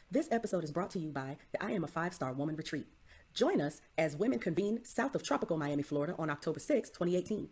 This episode is brought to you by the I Am a Five-Star Woman Retreat. Join us as women convene south of tropical Miami, Florida on October 6, 2018.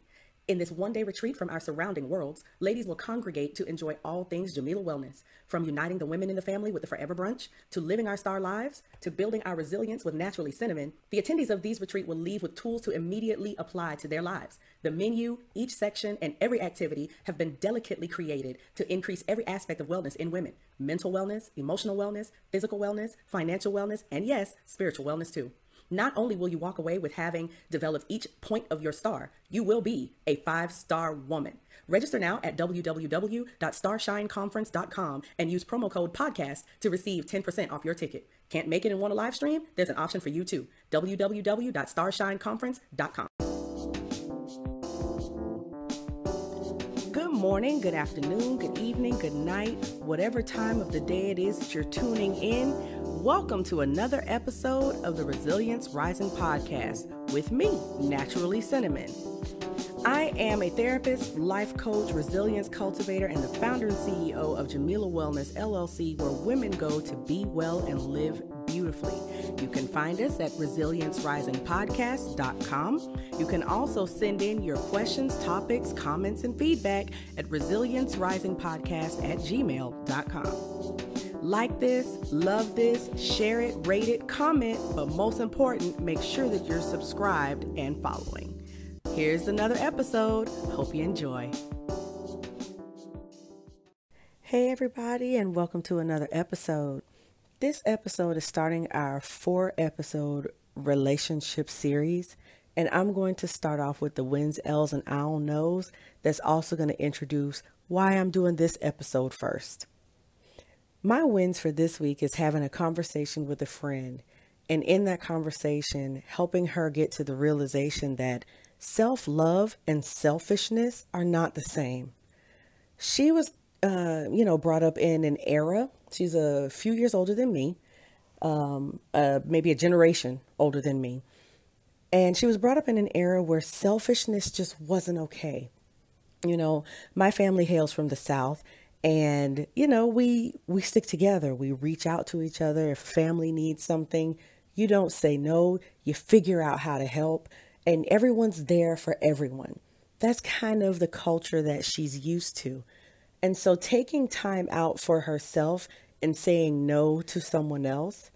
In this one-day retreat from our surrounding worlds, ladies will congregate to enjoy all things Jamila Wellness, from uniting the women in the family with the Forever Brunch, to living our star lives, to building our resilience with Naturally Cinnamon. The attendees of these retreats will leave with tools to immediately apply to their lives. The menu, each section, and every activity have been delicately created to increase every aspect of wellness in women: mental wellness, emotional wellness, physical wellness, financial wellness, and yes, spiritual wellness too. Not only will you walk away with having developed each point of your star, you will be a five-star woman. Register now at www.starshineconference.com and use promo code podcast to receive 10% off your ticket. Can't make it and want to live stream? There's an option for you too. www.starshineconference.com. Good morning, good afternoon, good evening, good night, whatever time of the day it is that you're tuning in. Welcome to another episode of the Resilience Rising podcast with me, Naturally Cinnamon. I am a therapist, life coach, resilience cultivator, and the founder and CEO of Jamila Wellness, LLC, where women go to be well and live beautifully. You can find us at resiliencerisingpodcast.com. You can also send in your questions, topics, comments, and feedback at resiliencerisingpodcast@gmail.com. Like this, love this, share it, rate it, comment, but most important, make sure that you're subscribed and following. Here's another episode. Hope you enjoy. Hey everybody, and welcome to another episode. This episode is starting our 4-episode relationship series, and I'm going to start off with the wins, L's, and I don't knows. That's also going to introduce why I'm doing this episode first. My wins for this week is having a conversation with a friend, and in that conversation, helping her get to the realization that self-love and selfishness are not the same. She was, brought up in an era. She's a few years older than me, maybe a generation older than me. And she was brought up in an era where selfishness just wasn't okay. You know, my family hails from the South. And, we stick together. We reach out to each other. If family needs something, you don't say no. You figure out how to help. And everyone's there for everyone. That's kind of the culture that she's used to. And so taking time out for herself and saying no to someone else,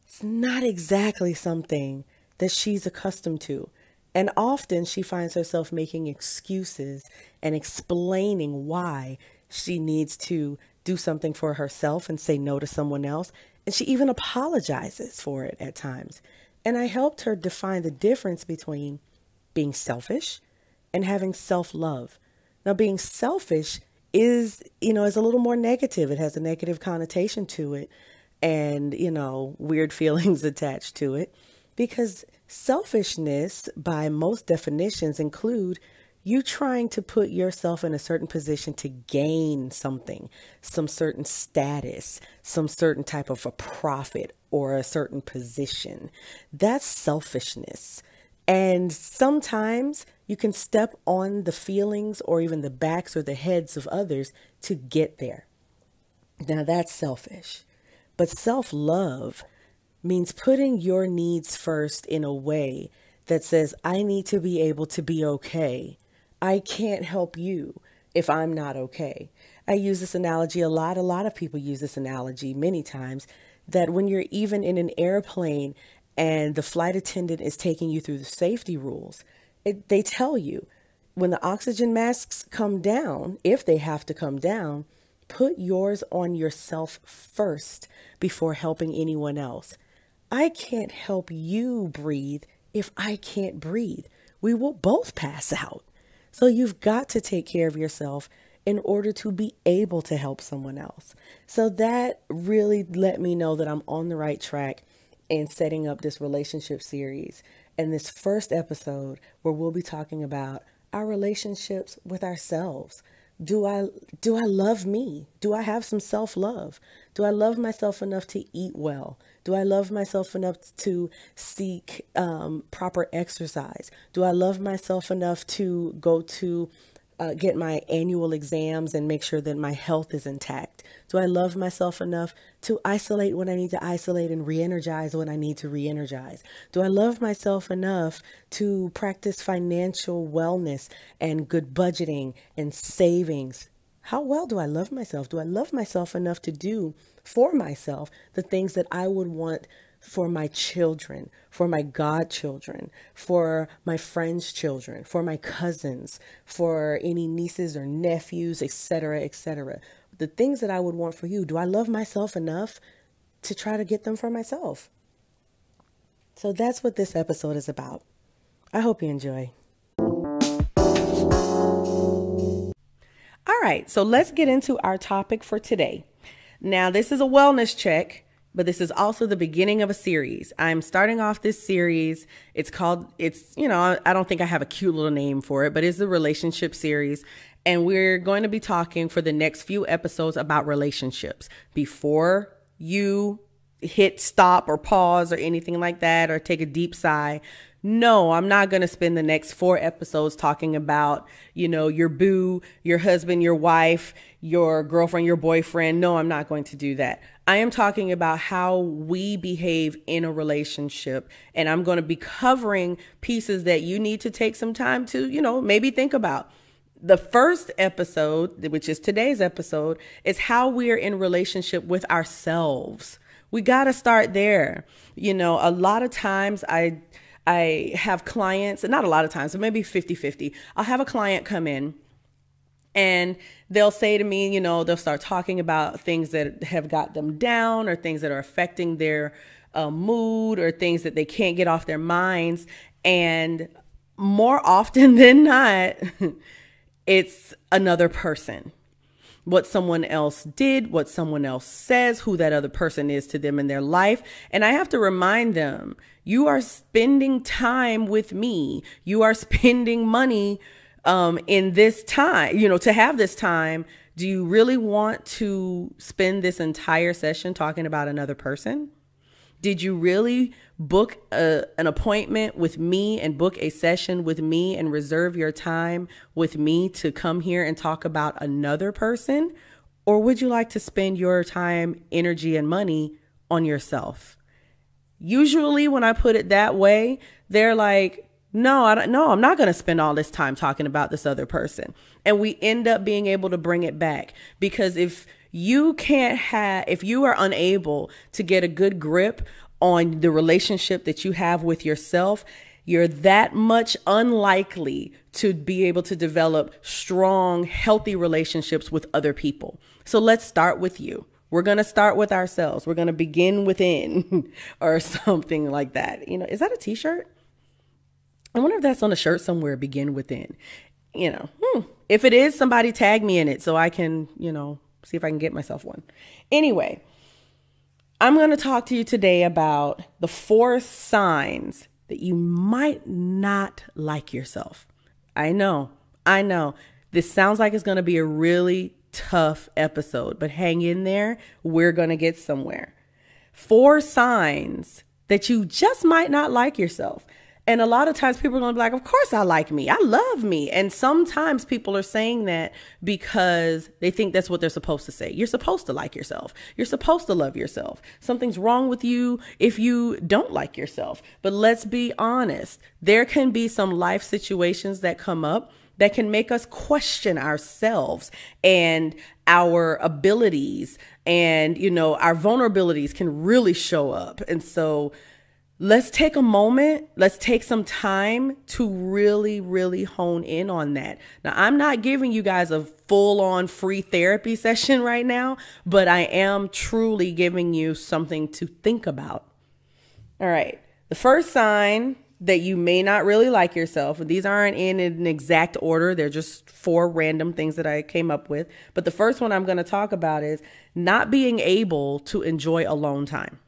it's not exactly something that she's accustomed to. And often she finds herself making excuses and explaining why she needs to do something for herself and say no to someone else. And she even apologizes for it at times. And I helped her define the difference between being selfish and having self-love. Now, being selfish is a little more negative. It has a negative connotation to it and, weird feelings attached to it, because selfishness, by most definitions, include you trying to put yourself in a certain position to gain something, some certain status, some certain type of a profit or a certain position. That's selfishness. And sometimes you can step on the feelings or even the backs or the heads of others to get there. Now that's selfish. But self-love means putting your needs first in a way that says, I need to be able to be okay. I can't help you if I'm not okay. I use this analogy a lot. A lot of people use this analogy many times, that when you're even in an airplane and the flight attendant is taking you through the safety rules, they tell you when the oxygen masks come down, if they have to come down, put yours on yourself first before helping anyone else. I can't help you breathe if I can't breathe. We will both pass out. So you've got to take care of yourself in order to be able to help someone else. So that really let me know that I'm on the right track in setting up this relationship series and this first episode where we'll be talking about our relationships with ourselves. Do I love me? Do I have some self-love? Do I love myself enough to eat well? Do I love myself enough to seek proper exercise? Do I love myself enough to go to get my annual exams and make sure that my health is intact? Do I love myself enough to isolate when I need to isolate and re-energize when I need to re-energize? Do I love myself enough to practice financial wellness and good budgeting and savings? How well do I love myself? Do I love myself enough to do for myself the things that I would want for my children, for my godchildren, for my friends' children, for my cousins, for any nieces or nephews, etc., etc.? The things that I would want for you, do I love myself enough to try to get them for myself? So that's what this episode is about. I hope you enjoy. All right, so let's get into our topic for today. Now, this is a wellness check, but this is also the beginning of a series. I'm starting off this series. I don't think I have a cute little name for it, but it's the relationship series. And we're going to be talking for the next few episodes about relationships. Before you hit stop or pause or anything like that, or take a deep sigh, no, I'm not going to spend the next 4 episodes talking about, your boo, your husband, your wife, your girlfriend, your boyfriend. No, I'm not going to do that. I am talking about how we behave in a relationship. And I'm going to be covering pieces that you need to take some time to, maybe think about. The first episode, which is today's episode, is how we are in relationship with ourselves. We got to start there. A lot of times I have clients, not a lot of times, but maybe 50-50. I'll have a client come in and they'll say to me, they'll start talking about things that have got them down or things that are affecting their mood or things that they can't get off their minds. And more often than not, it's another person. What someone else did, what someone else says, who that other person is to them in their life. And I have to remind them, you are spending time with me. You are spending money in this time, to have this time. Do you really want to spend this entire session talking about another person? Did you really book an appointment with me and book a session with me and reserve your time with me to come here and talk about another person? Or would you like to spend your time, energy, and money on yourself? Usually when I put it that way, they're like, no, I'm not going to spend all this time talking about this other person. And we end up being able to bring it back, because if you are unable to get a good grip on the relationship that you have with yourself, you're that much unlikely to be able to develop strong, healthy relationships with other people. So let's start with you. We're going to start with ourselves. We're going to begin within or something like that. Is that a t-shirt? I wonder if that's on a shirt somewhere, begin within. If it is, somebody tag me in it so I can, see if I can get myself one. Anyway, I'm going to talk to you today about the 4 signs that you might not like yourself. I know. This sounds like it's going to be a really tough episode, but hang in there. We're going to get somewhere. 4 signs that you just might not like yourself. And a lot of times people are going to be like, of course I like me. I love me. And sometimes people are saying that because they think that's what they're supposed to say. You're supposed to like yourself. You're supposed to love yourself. Something's wrong with you if you don't like yourself. But let's be honest. There can be some life situations that come up that can make us question ourselves and our abilities, and, our vulnerabilities can really show up. And so let's take a moment. Let's take some time to really, really hone in on that. Now, I'm not giving you guys a full-on free therapy session right now, but I am truly giving you something to think about. All right. The first sign that you may not really like yourself, and these aren't in an exact order. They're just 4 random things that I came up with. But the first one I'm going to talk about is not being able to enjoy alone time.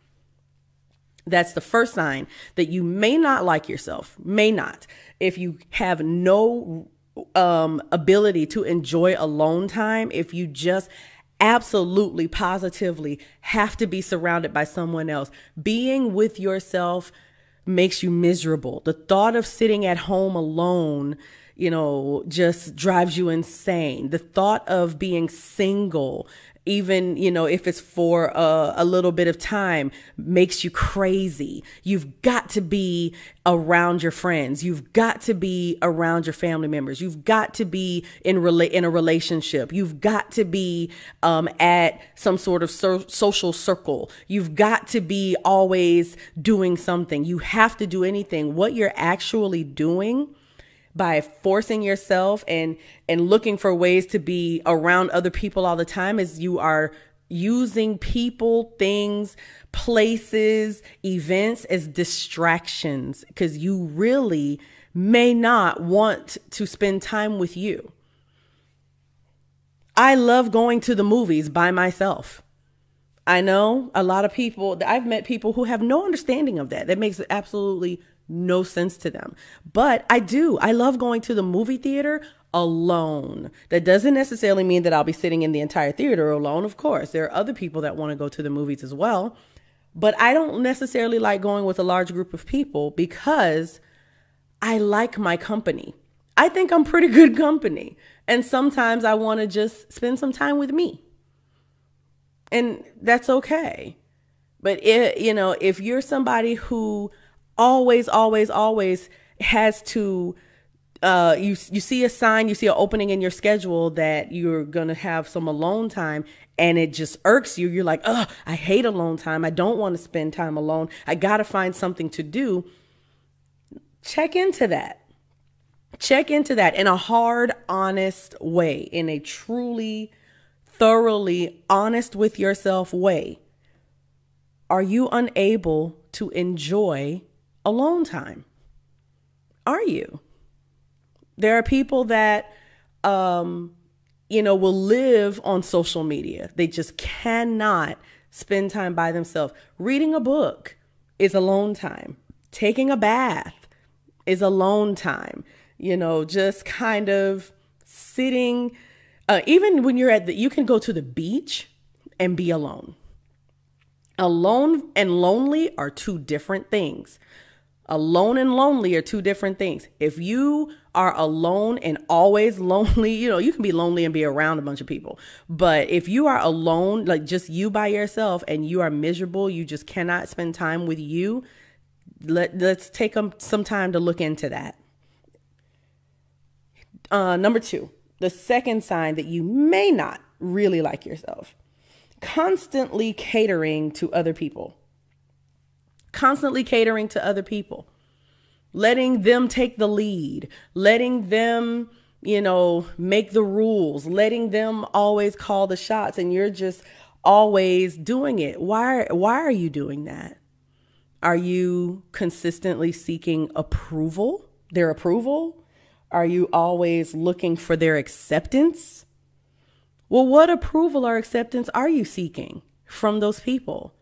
That's the first sign that you may not like yourself, may not. If you have no ability to enjoy alone time, if you just absolutely, positively have to be surrounded by someone else, being with yourself makes you miserable. The thought of sitting at home alone, just drives you insane. The thought of being single, even, if it's for a little bit of time, makes you crazy. You've got to be around your friends. You've got to be around your family members. You've got to be in a relationship. You've got to be at some sort of social circle. You've got to be always doing something. You have to do anything. What you're actually doing by forcing yourself and looking for ways to be around other people all the time is you are using people, things, places, events as distractions, because you really may not want to spend time with you. I love going to the movies by myself. I know a lot of people, I've met people who have no understanding of that. That makes absolutely no sense to them. But I do. I love going to the movie theater alone. That doesn't necessarily mean that I'll be sitting in the entire theater alone. Of course, there are other people that want to go to the movies as well. But I don't necessarily like going with a large group of people because I like my company. I think I'm pretty good company. And sometimes I want to just spend some time with me. And that's okay. But if you're somebody who always has to, you see a sign, you see an opening in your schedule that you're going to have some alone time and it just irks you. You're like, oh, I hate alone time. I don't want to spend time alone. I got to find something to do. Check into that. Check into that in a hard, honest way, in a truly, thoroughly honest with yourself way. Are you unable to enjoy alone time? Are you? There are people that, will live on social media. They just cannot spend time by themselves. Reading a book is alone time. Taking a bath is alone time. Just kind of sitting, even when you can go to the beach and be alone. Alone and lonely are two different things. Alone and lonely are two different things. If you are alone and always lonely, you can be lonely and be around a bunch of people. But if you are alone, like just you by yourself, and you are miserable, you just cannot spend time with you, let's take some time to look into that. Number 2, the second sign that you may not really like yourself: constantly catering to other people. Constantly catering to other people, letting them take the lead, letting them, make the rules, letting them always call the shots, and you're just always doing it. Why are you doing that? Are you consistently seeking their approval? Are you always looking for their acceptance? Well, what approval or acceptance are you seeking from those people?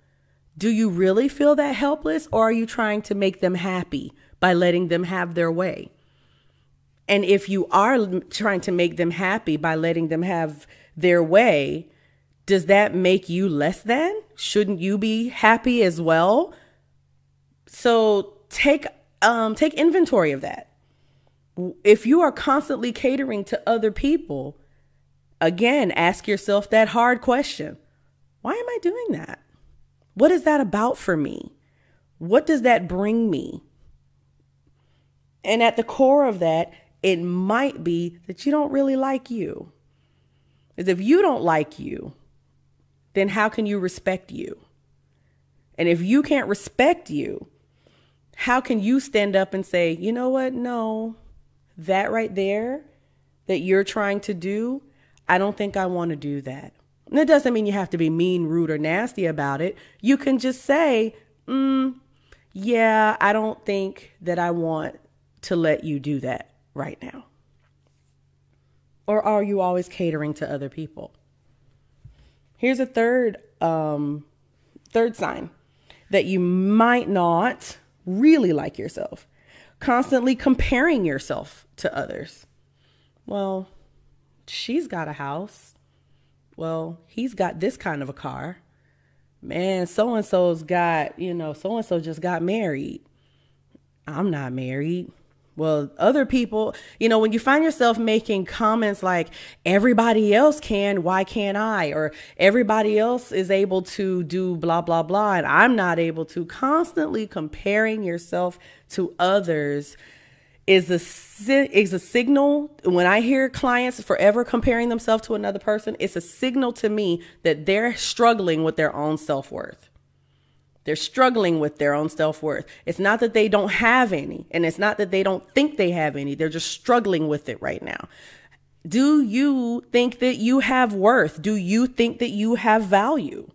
Do you really feel that helpless, or are you trying to make them happy by letting them have their way? And if you are trying to make them happy by letting them have their way, does that make you less than? Shouldn't you be happy as well? So take inventory of that. If you are constantly catering to other people, again, ask yourself that hard question. Why am I doing that? What is that about for me? What does that bring me? And at the core of that, it might be that you don't really like you. Because if you don't like you, then how can you respect you? And if you can't respect you, how can you stand up and say, you know what? No, that right there that you're trying to do, I don't think I want to do that. And it doesn't mean you have to be mean, rude, or nasty about it. You can just say, yeah, I don't think that I want to let you do that right now. Or are you always catering to other people? Here's a third sign that you might not really like yourself. Constantly comparing yourself to others. Well, she's got a house. Well, he's got this kind of a car. Man, so-and-so's got, so-and-so just got married. I'm not married. Well, other people, when you find yourself making comments like everybody else can, why can't I? Or everybody else is able to do blah, blah, blah, and I'm not able to. Constantly comparing yourself to others is a signal. When I hear clients forever comparing themselves to another person, it's a signal to me that they're struggling with their own self-worth. They're struggling with their own self-worth. It's not that they don't have any, and it's not that they don't think they have any. They're just struggling with it right now. Do you think that you have worth? Do you think that you have value?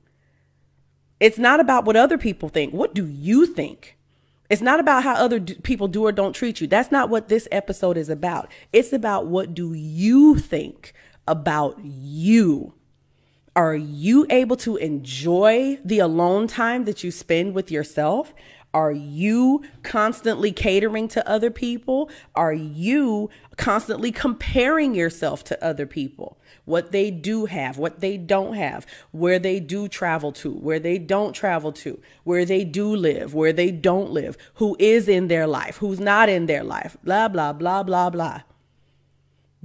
It's not about what other people think. What do you think? It's not about how other people do or don't treat you. That's not what this episode is about. It's about what do you think about you? Are you able to enjoy the alone time that you spend with yourself? Are you constantly catering to other people? Are you constantly comparing yourself to other people? What they do have, what they don't have, where they do travel to, where they don't travel to, where they do live, where they don't live, who is in their life, who's not in their life, blah, blah, blah, blah, blah.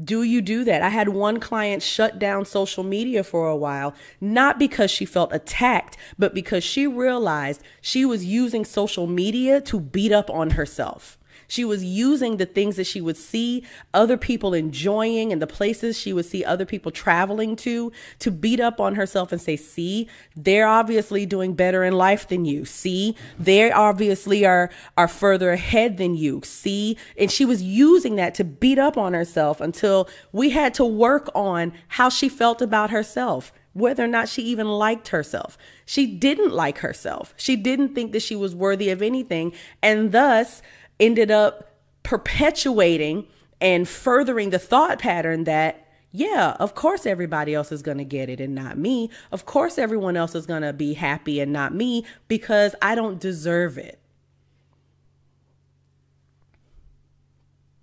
Do you do that? I had one client shut down social media for a while, not because she felt attacked, but because she realized she was using social media to beat up on herself. She was using the things that she would see other people enjoying and the places she would see other people traveling to beat up on herself and say, see, they're obviously doing better in life than you. See, they obviously are further ahead than you. See, and she was using that to beat up on herself until we had to work on how she felt about herself, whether or not she even liked herself. She didn't like herself. She didn't think that she was worthy of anything, and thus ended up perpetuating and furthering the thought pattern that, yeah, of course everybody else is going to get it and not me. Of course everyone else is going to be happy and not me because I don't deserve it.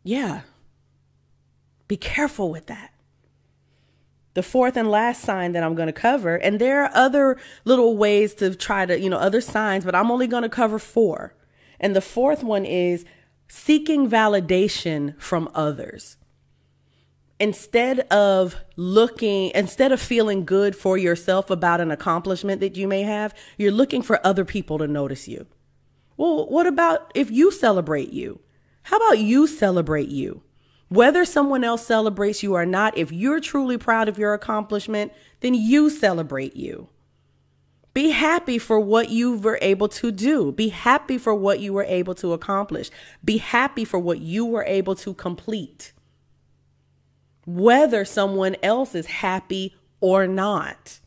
Yeah. Be careful with that. The fourth and last sign that I'm going to cover, and there are other little ways to try to, other signs, but I'm only going to cover 4. And the fourth one is seeking validation from others. Instead of feeling good for yourself about an accomplishment that you may have, you're looking for other people to notice you. Well, what about if you celebrate you? How about you celebrate you? Whether someone else celebrates you or not, if you're truly proud of your accomplishment, then you celebrate you. Be happy for what you were able to do. Be happy for what you were able to accomplish. Be happy for what you were able to complete. Whether someone else is happy or not,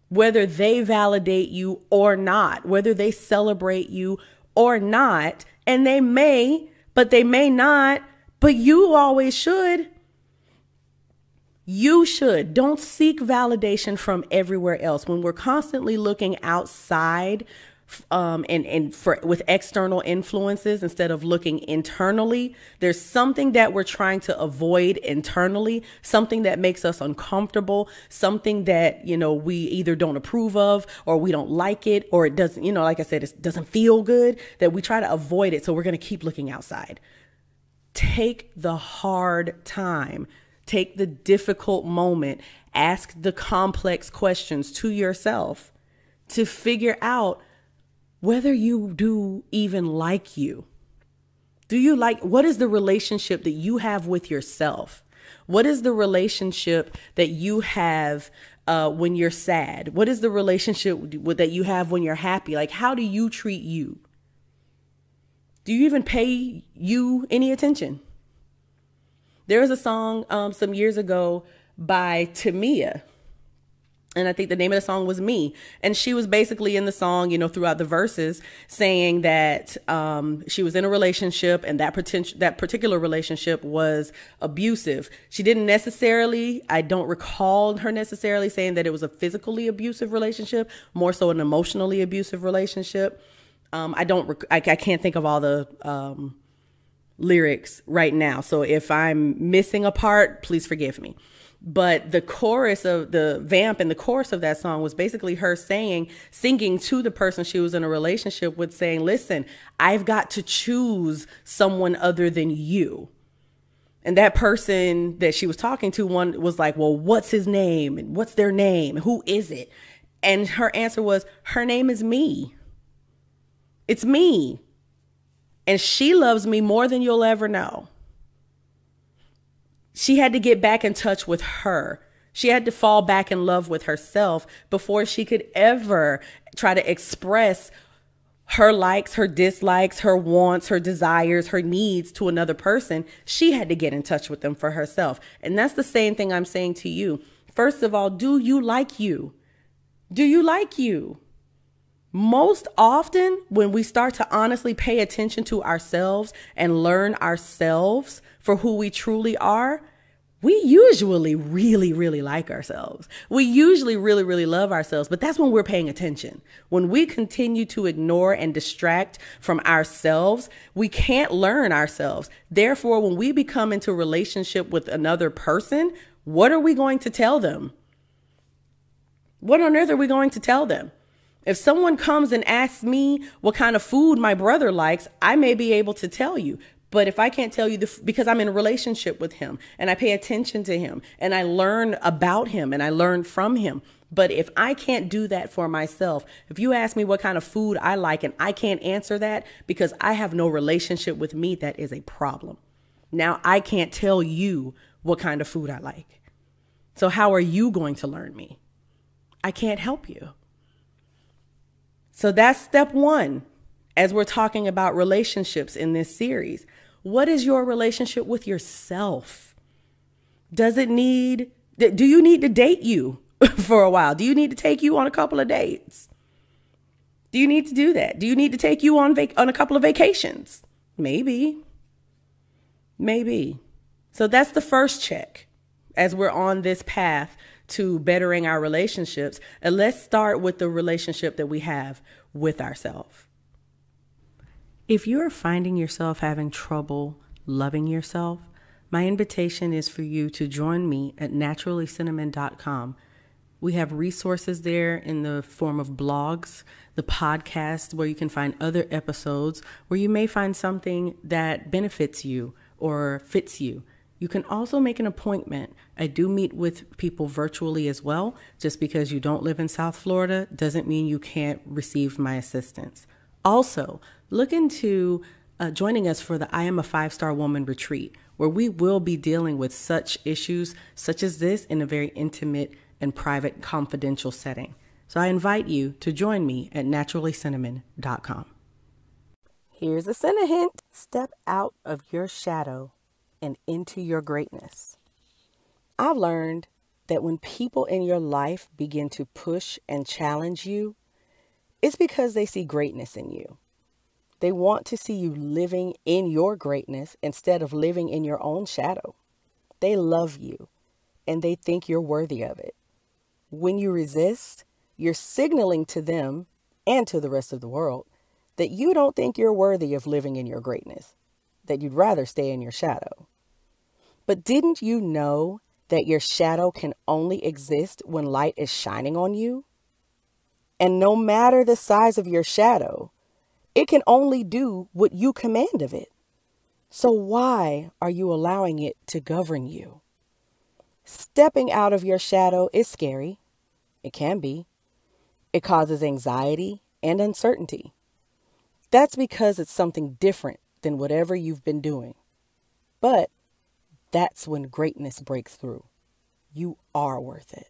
whether they validate you or not, whether they celebrate you or not, and they may, but they may not, but you always should. You should. Don't seek validation from everywhere else. When we're constantly looking outside with external influences instead of looking internally, there's something that we're trying to avoid internally, something that makes us uncomfortable, something that, we either don't approve of or we don't like it, or it doesn't, like I said, it doesn't feel good, that we try to avoid it. So we're going to keep looking outside. Take the hard time. Take the difficult moment, ask the complex questions to yourself to figure out whether you do even like you. What is the relationship that you have with yourself? What is the relationship that you have when you're sad? What is the relationship that you have when you're happy? Like, how do you treat you? Do you even pay you any attention? There was a song some years ago by Tamia, and I think the name of the song was Me. And she was basically in the song, throughout the verses saying that she was in a relationship and that particular relationship was abusive. She didn't necessarily, I don't recall her necessarily saying that it was a physically abusive relationship, more so an emotionally abusive relationship. I can't think of all the lyrics right now. So if I'm missing a part, please forgive me. But the chorus of the vamp and the chorus of that song was basically her singing to the person she was in a relationship with, saying, listen, I've got to choose someone other than you. And that person that she was talking to, one was like, well, what's his name? And what's their name? Who is it? And her answer was, her name is me. It's me. And she loves me more than you'll ever know. She had to get back in touch with her. She had to fall back in love with herself before she could ever try to express her likes, her dislikes, her wants, her desires, her needs to another person. She had to get in touch with them for herself. And that's the same thing I'm saying to you. First of all, do you like you? Do you like you? Most often, when we start to honestly pay attention to ourselves and learn ourselves for who we truly are, we usually really, really like ourselves. We usually really, really love ourselves, but that's when we're paying attention. When we continue to ignore and distract from ourselves, we can't learn ourselves. Therefore, when we become into a relationship with another person, what are we going to tell them? What on earth are we going to tell them? If someone comes and asks me what kind of food my brother likes, I may be able to tell you. But if I can't tell you because I'm in a relationship with him and I pay attention to him and I learn about him and I learn from him. But if I can't do that for myself, if you ask me what kind of food I like and I can't answer that because I have no relationship with me, that is a problem. Now I can't tell you what kind of food I like. So how are you going to learn me? I can't help you. So that's step one, as we're talking about relationships in this series. What is your relationship with yourself? Do you need to date you for a while? Do you need to take you on a couple of dates? Do you need to do that? Do you need to take you on a couple of vacations? Maybe. So that's the first check as we're on this path to bettering our relationships. And let's start with the relationship that we have with ourselves. If you're finding yourself having trouble loving yourself, my invitation is for you to join me at naturallycinnamon.com. We have resources there in the form of blogs, the podcast where you can find other episodes where you may find something that benefits you or fits you. You can also make an appointment. I do meet with people virtually as well. Just because you don't live in South Florida doesn't mean you can't receive my assistance. Also, look into joining us for the I Am a 5-Star Woman retreat, where we will be dealing with such issues such as this in a very intimate and private, confidential setting. So I invite you to join me at naturallycinnamon.com. Here's a Cinna hint. Step out of your shadow and into your greatness. I've learned that when people in your life begin to push and challenge you, it's because they see greatness in you. They want to see you living in your greatness instead of living in your own shadow. They love you and they think you're worthy of it. When you resist, you're signaling to them and to the rest of the world that you don't think you're worthy of living in your greatness, that you'd rather stay in your shadow. But didn't you know that your shadow can only exist when light is shining on you? And no matter the size of your shadow, it can only do what you command of it. So why are you allowing it to govern you? Stepping out of your shadow is scary. It can be. It causes anxiety and uncertainty. That's because it's something different than whatever you've been doing. But that's when greatness breaks through. You are worth it.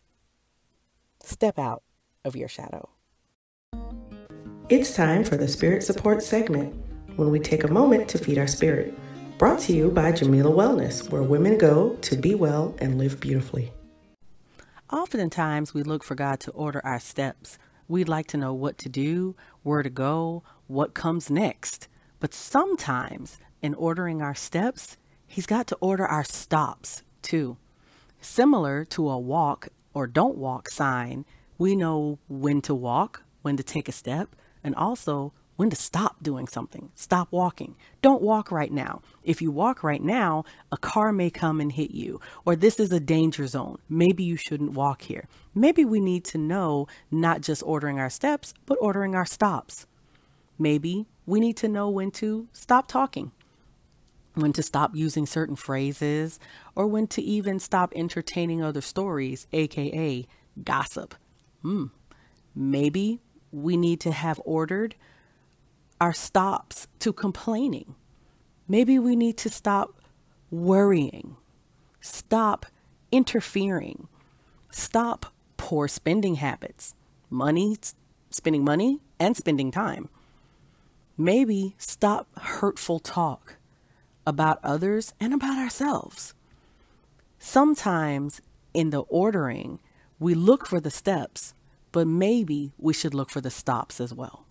Step out of your shadow. It's time for the Spirit Support segment, when we take a moment to feed our spirit. Brought to you by Jamila Wellness, where women go to be well and live beautifully. Oftentimes, we look for God to order our steps. We'd like to know what to do, where to go, what comes next. But sometimes, in ordering our steps, He's got to order our stops, too. Similar to a walk or don't walk sign, we know when to walk, when to take a step, and also when to stop doing something. Stop walking. Don't walk right now. If you walk right now, a car may come and hit you, or this is a danger zone. Maybe you shouldn't walk here. Maybe we need to know not just ordering our steps, but ordering our stops. Maybe we need to know when to stop talking, when to stop using certain phrases, or when to even stop entertaining other stories, aka gossip. Maybe we need to have ordered our stops to complaining. Maybe we need to stop worrying, stop interfering, stop poor spending habits, spending money and spending time. Maybe stop hurtful talk about others and about ourselves. Sometimes in the ordering, we look for the steps, but maybe we should look for the stops as well.